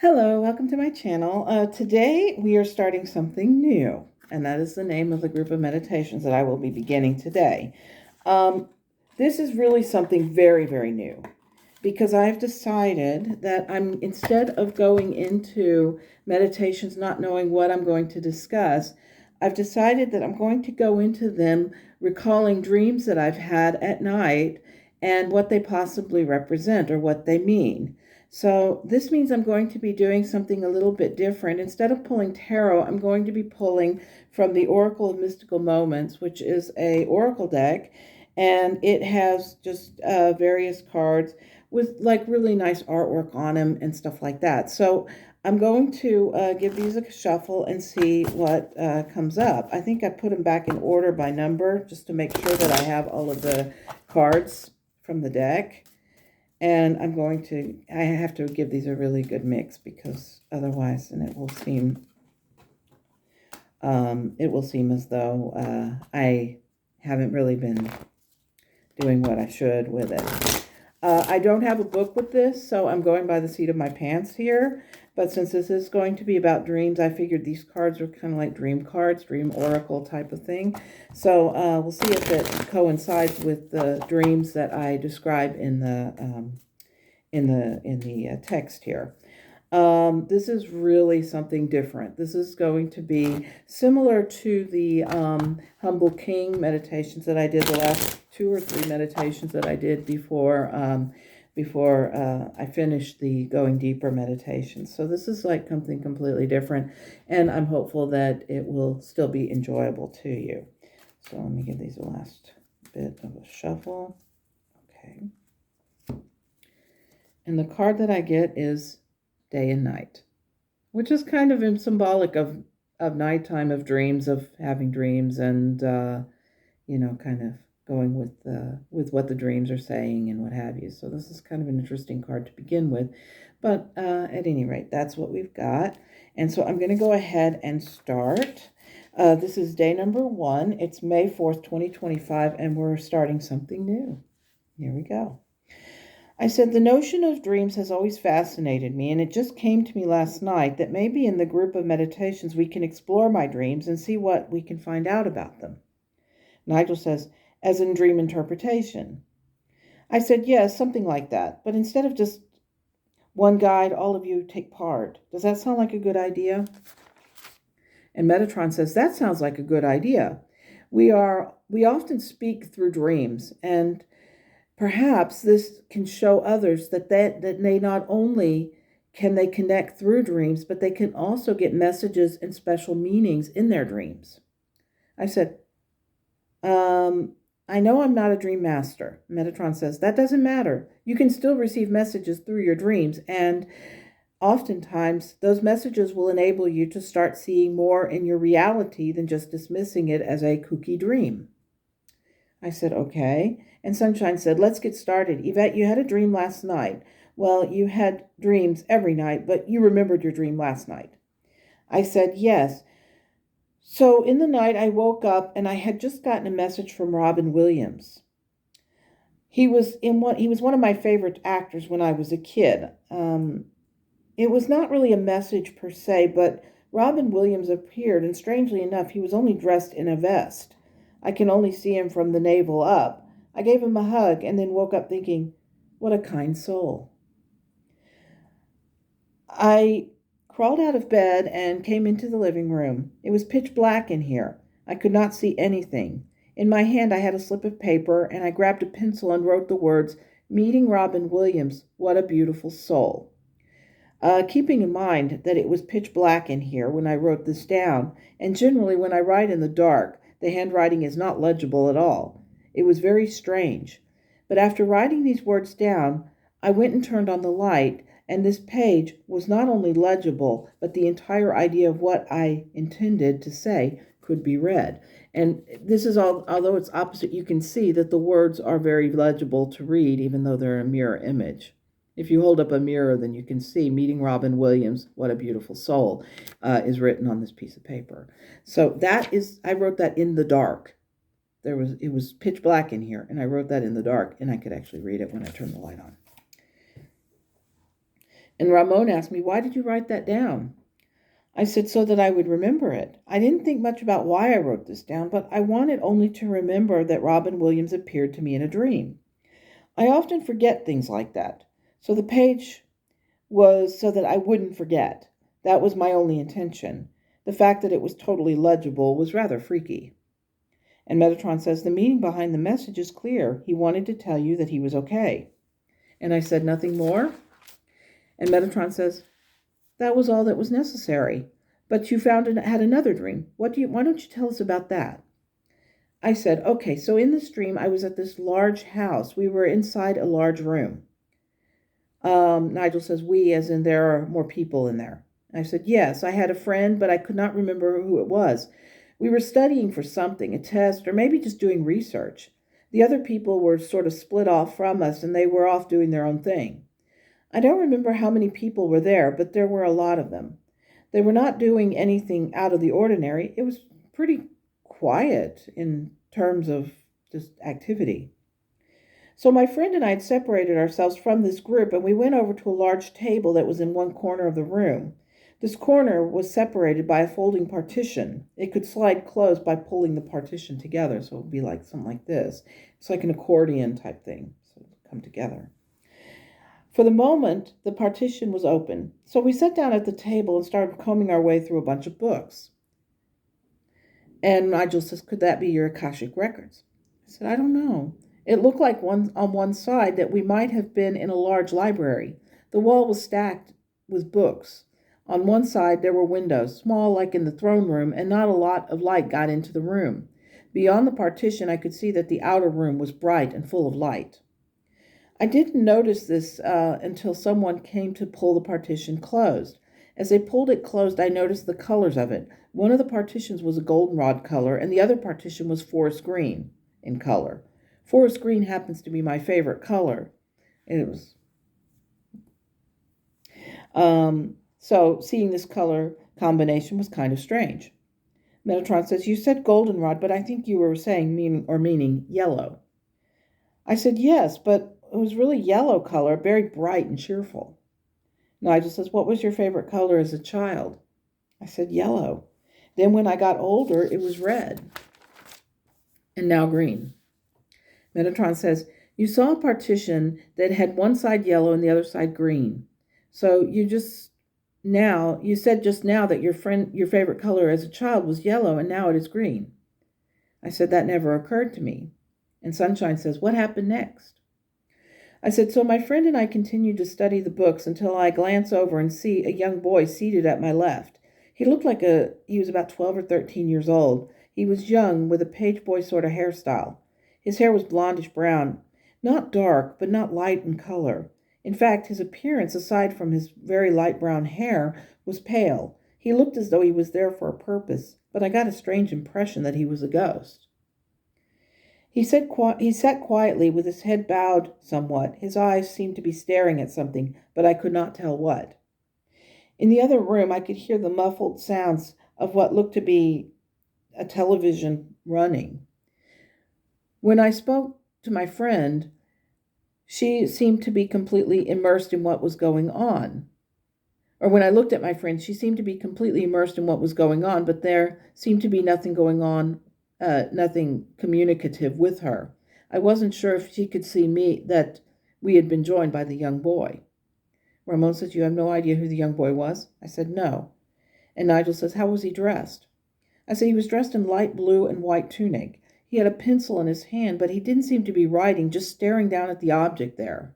Hello, welcome to my channel. Today we are starting something new, and that is the name of the group of meditations that I will be beginning today. This is really something very, very new because I've decided that instead of going into meditations not knowing what I'm going to discuss, I've decided that I'm going to go into them recalling dreams that I've had at night and what they possibly represent or what they mean. So this means I'm going to be doing something a little bit different. Instead of pulling tarot, I'm going to be pulling from the Oracle of Mystical Moments, which is a oracle deck, and it has just various cards with like really nice artwork on them and stuff like that. So I'm going to give these a shuffle and see what comes up. I think I put them back in order by number just to make sure that I have all of the cards from the deck. And I have to give these a really good mix because otherwise, and it will seem as though I haven't really been doing what I should with it. I don't have a book with this, so I'm going by the seat of my pants here. But since this is going to be about dreams, I figured these cards are kind of like dream cards, dream oracle type of thing. So we'll see if it coincides with the dreams that I describe in the text here. This is really something different. This is going to be similar to the Humble King meditations that I did, the last 2 or 3 meditations that I did before I finished the Going Deeper meditation. So this is like something completely different, and I'm hopeful that it will still be enjoyable to you. So let me give these a last bit of a shuffle. Okay. And the card that I get is Day and Night, which is kind of symbolic of nighttime, of dreams, of having dreams, and kind of going with what the dreams are saying and what have you. So this is kind of an interesting card to begin with, but at any rate, that's what we've got. And so I'm going to go ahead and start. This is day number 1. It's May 4th, 2025, and we're starting something new. Here we go. I said, the notion of dreams has always fascinated me, and it just came to me last night that maybe in the group of meditations we can explore my dreams and see what we can find out about them. Nigel says, as in dream interpretation. I said, yes, something like that, but instead of just one guide, all of you take part. Does that sound like a good idea? And Metatron says, that sounds like a good idea. We often speak through dreams, and perhaps this can show others that they not only can they connect through dreams, but they can also get messages and special meanings in their dreams. I said, I know I'm not a dream master. Metatron says, that doesn't matter. You can still receive messages through your dreams, and oftentimes those messages will enable you to start seeing more in your reality than just dismissing it as a kooky dream. I said, okay. And Sunshine said, let's get started. Yvette, you had a dream last night. Well, you had dreams every night, but you remembered your dream last night. I said, yes. So in the night, I woke up and I had just gotten a message from Robin Williams. He was one of my favorite actors when I was a kid. It was not really a message per se, but Robin Williams appeared, and strangely enough, he was only dressed in a vest. I can only see him from the navel up. I gave him a hug and then woke up thinking, what a kind soul. I crawled out of bed and came into the living room. It was pitch black in here. I could not see anything. In my hand, I had a slip of paper, and I grabbed a pencil and wrote the words, Meeting Robin Williams, what a beautiful soul. Keeping in mind that it was pitch black in here when I wrote this down, and generally when I write in the dark, the handwriting is not legible at all. It was very strange. But after writing these words down, I went and turned on the light, and this page was not only legible, but the entire idea of what I intended to say could be read. And this is all, although it's opposite, you can see that the words are very legible to read, even though they're a mirror image. If you hold up a mirror, then you can see Meeting Robin Williams, what a beautiful soul, is written on this piece of paper. So I wrote that in the dark. It was pitch black in here, and I wrote that in the dark, and I could actually read it when I turned the light on. And Ramon asked me, "Why did you write that down?" I said, "So that I would remember it. I didn't think much about why I wrote this down, but I wanted only to remember that Robin Williams appeared to me in a dream. I often forget things like that. So the page was so that I wouldn't forget. That was my only intention. The fact that it was totally legible was rather freaky." And Metatron says, "The meaning behind the message is clear. He wanted to tell you that he was okay." And I said, "Nothing more?" And Metatron says, "That was all that was necessary. But you had another dream. Why don't you tell us about that?" I said, "Okay, so in this dream, I was at this large house. We were inside a large room." Nigel says, "We," as in there are more people in there. I said, "Yes, I had a friend, but I could not remember who it was. We were studying for something, a test, or maybe just doing research. The other people were sort of split off from us, and they were off doing their own thing. I don't remember how many people were there, but there were a lot of them. They were not doing anything out of the ordinary. It was pretty quiet in terms of just activity. So my friend and I had separated ourselves from this group, and we went over to a large table that was in one corner of the room. This corner was separated by a folding partition. It could slide closed by pulling the partition together, so it would be like something like this. It's like an accordion type thing, so it would come together. For the moment, the partition was open, so we sat down at the table and started combing our way through a bunch of books. And Nigel says, "Could that be your Akashic records?" I said, "I don't know. It looked like on one side that we might have been in a large library. The wall was stacked with books. On one side there were windows, small like in the throne room, and not a lot of light got into the room. Beyond the partition I could see that the outer room was bright and full of light. I didn't notice this until someone came to pull the partition closed. As they pulled it closed, I noticed the colors of it. One of the partitions was a goldenrod color, and the other partition was forest green in color. Forest green happens to be my favorite color. It was so seeing this color combination was kind of strange. Metatron says, "You said goldenrod, but I think you were saying meaning yellow." I said, "Yes, but it was really yellow color, very bright and cheerful." Nigel says, "What was your favorite color as a child?" I said, "Yellow. Then when I got older, it was red, and now green." Metatron says, "You saw a partition that had one side yellow and the other side green. So you said just now that your favorite color as a child was yellow, and now it is green." I said, "That never occurred to me." And Sunshine says, "What happened next?" I said, "So my friend and I continued to study the books until I glance over and see a young boy seated at my left. He looked like he was about 12 or 13 years old. He was young, with a page boy sort of hairstyle. His hair was blondish brown, not dark, but not light in color. In fact, his appearance, aside from his very light brown hair, was pale. He looked as though he was there for a purpose, but I got a strange impression that he was a ghost. He sat quietly with his head bowed somewhat. His eyes seemed to be staring at something, but I could not tell what. In the other room, I could hear the muffled sounds of what looked to be a television running. When I spoke to my friend, she seemed to be completely immersed in what was going on. Or when I looked at my friend, she seemed to be completely immersed in what was going on, but there seemed to be nothing going on, nothing communicative with her. I wasn't sure if she could see me, that we had been joined by the young boy. Ramon says, "You have no idea who the young boy was?" I said, "No." And Nigel says, "How was he dressed?" I said, "He was dressed in light blue and white tunic. He had a pencil in his hand, but he didn't seem to be writing, just staring down at the object there.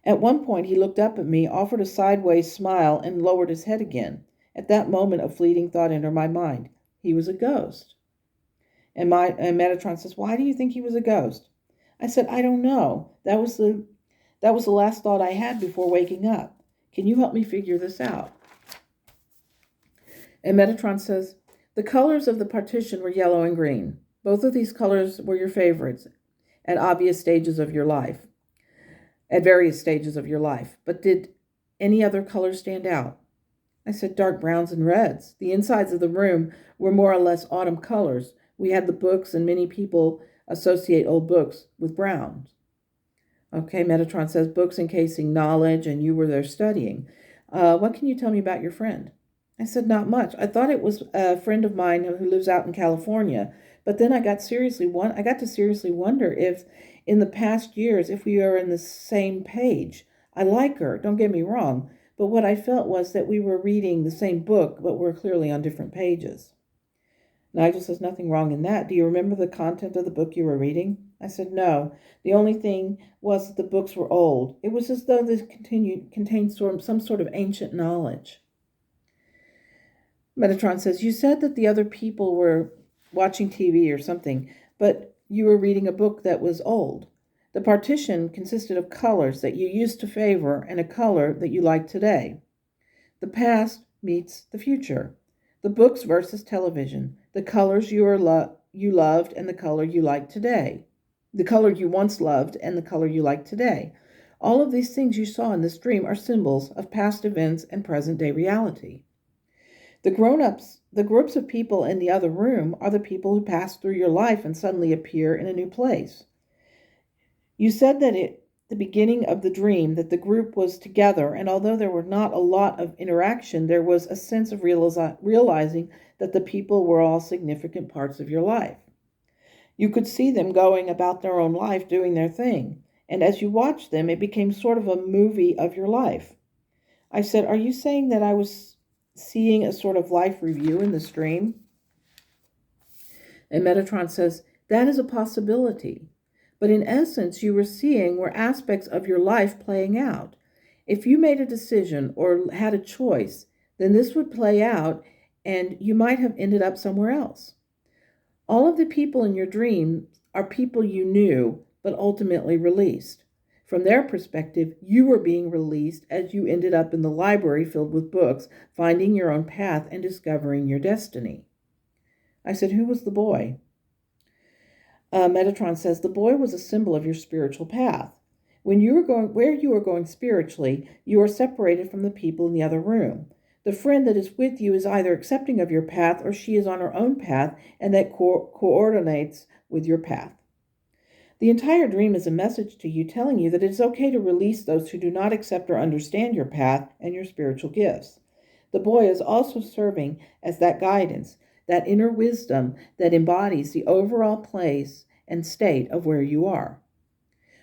At one point he looked up at me, offered a sideways smile, and lowered his head again. At that moment a fleeting thought entered my mind. He was a ghost." And Metatron says, "Why do you think he was a ghost?" I said, "I don't know. That was the last thought I had before waking up. Can you help me figure this out?" And Metatron says, "The colors of the partition were yellow and green. Both of these colors were your favorites at various stages of your life. But did any other color stand out?" I said, "Dark browns and reds. The insides of the room were more or less autumn colors. We had the books, and many people associate old books with browns." Okay, Metatron says books encasing knowledge and you were there studying. What can you tell me about your friend? I said, not much. I thought it was a friend of mine who lives out in California. But then I got to seriously wonder if in the past years, if we are in the same page. I like her, don't get me wrong. But what I felt was that we were reading the same book, but we're clearly on different pages. Nigel says, nothing wrong in that. Do you remember the content of the book you were reading? I said, no. The only thing was that the books were old. It was as though they contained some sort of ancient knowledge. Metatron says, you said that the other people were watching TV or something, but you were reading a book that was old. The partition consisted of colors that you used to favor and a color that you like today. The past meets the future. The books versus television. The colors you loved and the color you like today. The color you once loved and the color you like today. All of these things you saw in this dream are symbols of past events and present-day reality. The grown-ups, the groups of people in the other room are the people who pass through your life and suddenly appear in a new place. You said that at the beginning of the dream that the group was together, and although there were not a lot of interaction, there was a sense of realizing that the people were all significant parts of your life. You could see them going about their own life, doing their thing, and as you watched them, it became sort of a movie of your life. I said, are you saying that I was seeing a sort of life review in the stream? And Metatron says, that is a possibility. But in essence, you were seeing were aspects of your life playing out. If you made a decision or had a choice, then this would play out and you might have ended up somewhere else. All of the people in your dream are people you knew, but ultimately released. From their perspective, you were being released as you ended up in the library filled with books, finding your own path and discovering your destiny. I said, who was the boy? Metatron says, the boy was a symbol of your spiritual path. Where you are going spiritually, you are separated from the people in the other room. The friend that is with you is either accepting of your path or she is on her own path, and that coordinates with your path. The entire dream is a message to you telling you that it is okay to release those who do not accept or understand your path and your spiritual gifts. The boy is also serving as that guidance, that inner wisdom that embodies the overall place and state of where you are.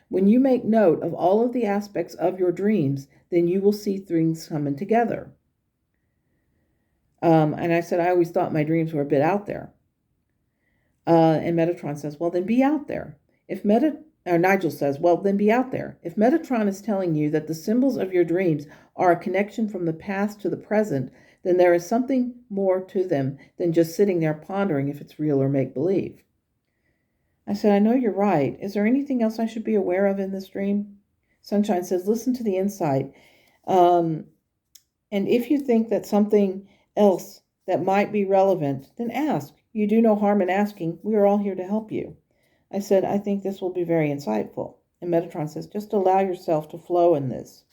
When you make note of all of the aspects of your dreams, then you will see things coming together. And I said, I always thought my dreams were a bit out there. And Metatron says, well, then be out there. Nigel says, well, then be out there. If Metatron is telling you that the symbols of your dreams are a connection from the past to the present, then there is something more to them than just sitting there pondering if it's real or make-believe. I said, I know you're right. Is there anything else I should be aware of in this dream? Sunshine says, listen to the insight. And if you think that something else that might be relevant, then ask. You do no harm in asking. We are all here to help you. I said, I think this will be very insightful. And Metatron says, just allow yourself to flow in this.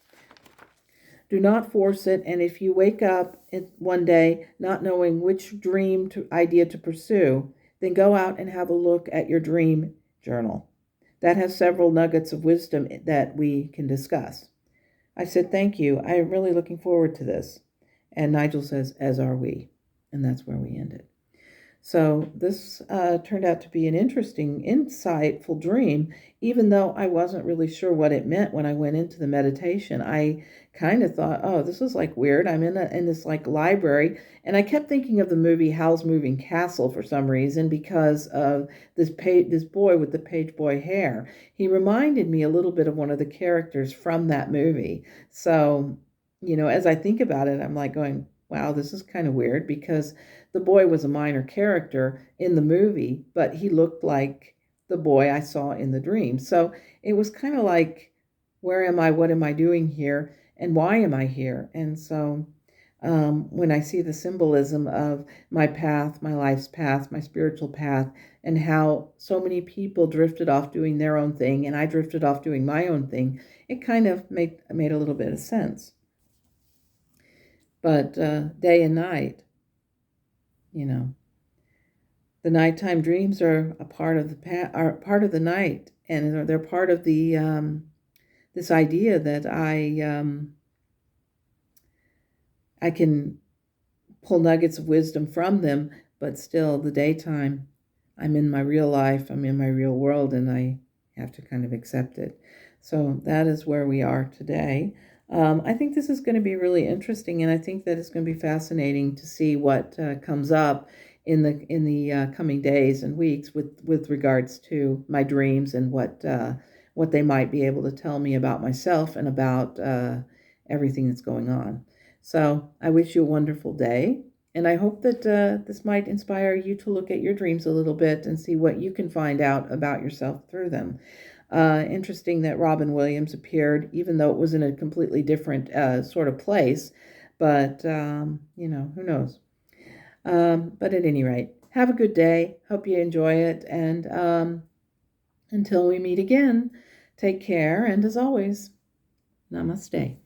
Do not force it, and if you wake up one day not knowing which idea to pursue, then go out and have a look at your dream journal. That has several nuggets of wisdom that we can discuss. I said, thank you. I am really looking forward to this. And Nigel says, as are we. And that's where we ended. So this turned out to be an interesting, insightful dream, even though I wasn't really sure what it meant when I went into the meditation. I kind of thought, oh, this is like weird. I'm in this like library, and I kept thinking of the movie Howl's Moving Castle for some reason because of this boy with the page boy hair. He reminded me a little bit of one of the characters from that movie. So, as I think about it, I'm like going, wow, this is kind of weird because the boy was a minor character in the movie, but he looked like the boy I saw in the dream. So it was kind of like, where am I? What am I doing here? And why am I here? And so when I see the symbolism of my path, my life's path, my spiritual path, and how so many people drifted off doing their own thing, and I drifted off doing my own thing, it kind of made a little bit of sense. But day and night, the nighttime dreams are a part of part of the night, and they're part of the this idea that I can pull nuggets of wisdom from them, but still the daytime, I'm in my real life, I'm in my real world, and I have to kind of accept it. So that is where we are today. I think this is going to be really interesting, and I think that it's going to be fascinating to see what comes up in the coming days and weeks with regards to my dreams and what they might be able to tell me about myself and about everything that's going on. So I wish you a wonderful day. And I hope that this might inspire you to look at your dreams a little bit and see what you can find out about yourself through them. Interesting that Robin Williams appeared, even though it was in a completely different sort of place. But, who knows? But at any rate, have a good day. Hope you enjoy it. And until we meet again, take care. And as always, namaste.